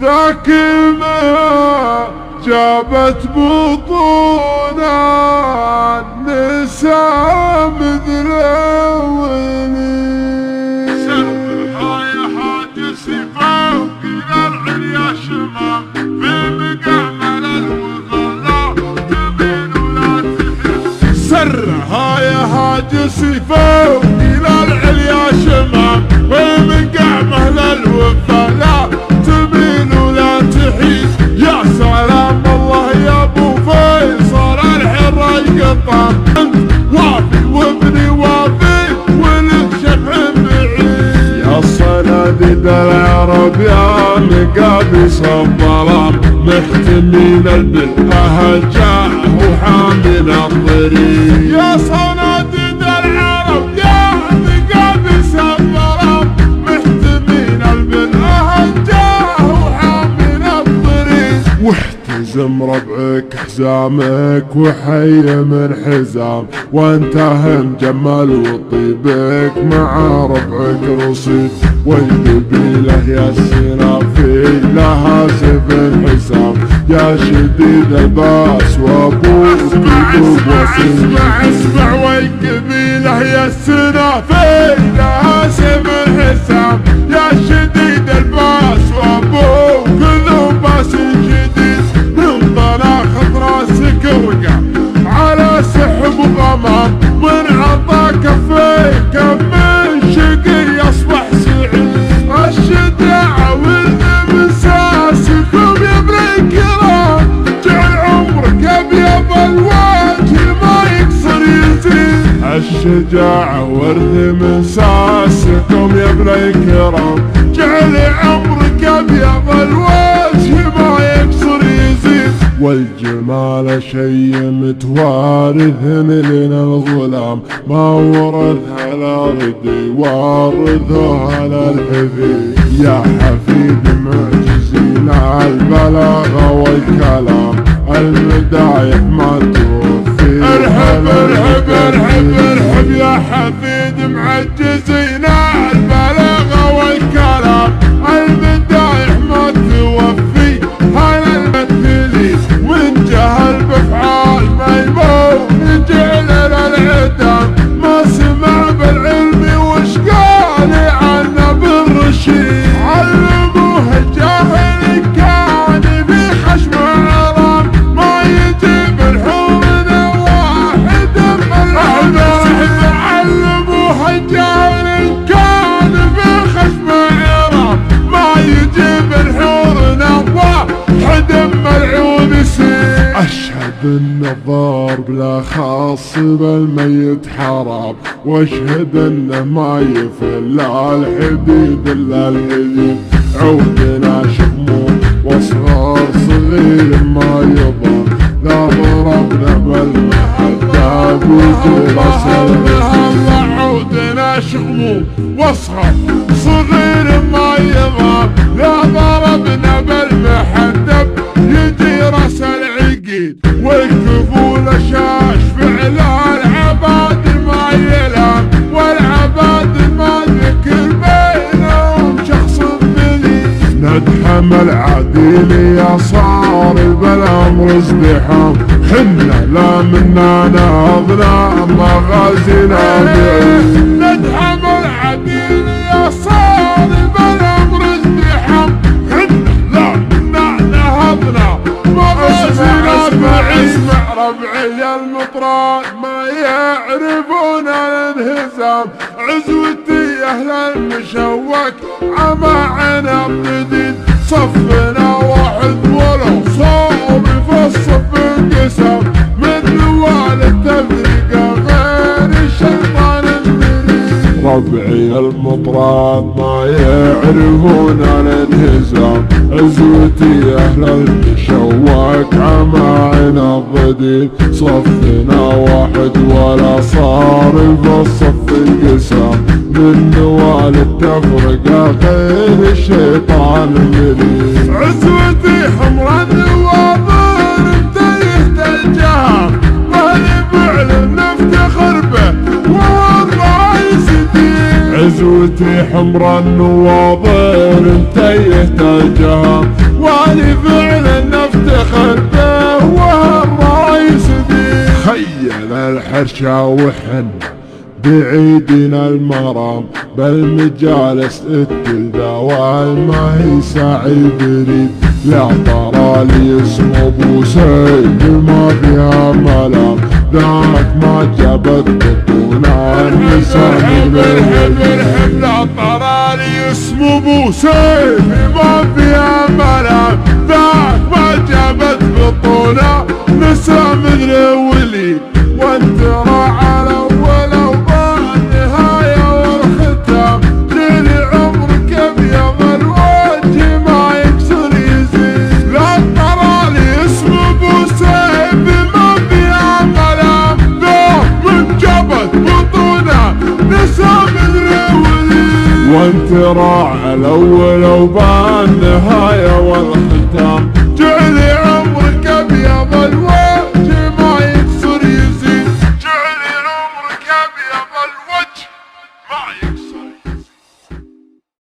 ذاك ما جابت بطونا النساء مثل ولي. سرها يا حاج سيفاو إلى العليا شمام في مقامل الوغلا تمين ولا تحس. سرها يا حاج سيفاو إلى العليا شمام في مقامل الوغلا تمين ولا تحيس. يا سلام الله يا ابو فيصل الحراج قطام، انت وافي وابني وافي ولك شبح بعيد. يا صناديد العرب يا مقابس الظلام محتمين بالأهجاء وحامل الطريق. يا صناديد العرب يا مقابس الظلام محتمين بالأهجاء وحامل الطريق. واحتزم ربعك حزامك وحي من حزام، وانت هم جمال وطيبك مع ربعك رصيد. والقبيلة يا السنافي لها سيف حسام، يا شديد الباس وابوك اسمع والقبيلة يا السنافي لها سيف حسام، يا شديد الباس وابوك ذو باس جديد. من طلاخة راسك وقع على سحب وغمام، من عطا كفيك من شقي يصبح سعيد. الشجاعة والامساسكم يا ابن الكرام، جعل عمرك ابيض الوجه ما يقصر يزيد. الشجاعة ورث مساسكم يا ابن الكرام، جعل عمرك ابيض الوجه ما يقصر يزيد. والجمال شي متوارث من الغلام، ما ورثها الارضي وارثها الحفيد. يا حفيد معجزين البلاغة والكلام، المدايح ما توفي. ارحب ارحب ارحب ارحب يا حفيد معجزين البلاغة والكلام، المدايح ما توفي. هلا المثلي من جهل بفعال ميمون يجعل للعدم، ما سمع بالعلم وش قال عنه بالرشيد. علموه الجاهل كان في خشم عظام، ما يجيب الحور واحد من العظام. علموه الجاهل كان في خشم عظام، ما يجيب الحور واحد من العيون يسير. اشهد ان الضار بلا خاص بالميت حرام، واشهد انه ما يفل الحديد الا الحديد. عودنا شموم واصغار صغير ما يضر، لا ضربنا بالمحداد وجلس المهلا. عودنا شموم واصغر صغير ما يضر، لا ضربنا بالمحدب يجي راس العقيد. والكفول شاش فعلا العباد ما يلام، والعباد ما ذكر بينهم شخص ذليل. ندحم العديل يا صار بالامر ازدحام، حنا لا منا ناضنا ما غازنا بعيد. ندحم العديل يا صار بالامر ازدحام، حنا لا منا نهضنا ما غازنا بعيد. اسمع ربعي المطران ما يعرفون الانهزام، عزوتي اهل المشوك عما عنب جديد. صفنا واحد ولو صوب في الصف انقسم، من نوال التفرقة غير الشيطان المريد. ربعي المطران ما يعرفون الانهزام، عزوتي اهل المشوك عما عنب جديد. صفنا واحد ولا صار في الصف انقسم، من نوال التفرقة غير الشيطان المريد. عزوتي حمرا النواظر انتهت الجهام، مهلي فعل نفتخر به والله يسديد. عزوتي حمرا النواظر انتهت الجهام، خلفه والرايس ذي. خيل الحرشة وحن بعيدنا المرام بالمجالس التلذا والما هي ساعي بريد. لا ترى لي اسمه ابو سيف ما فيها ملام ذاك ما جابت بطولة النساء بالحب. لا ترى لي اسمه ابو سيف ما فيها ملام ذاك ما جابت بطولة نساء مثل ولي. وانت راعى الاول وبالنهاية والختام ليل عمرك ابيض الوجه ما يكسر يزيد. لا ترى لي اسم ابو سيف ما فيها كلام ذوق من جبت بطونه نسى مثل ولي. وانت راعى الاول وبالنهاية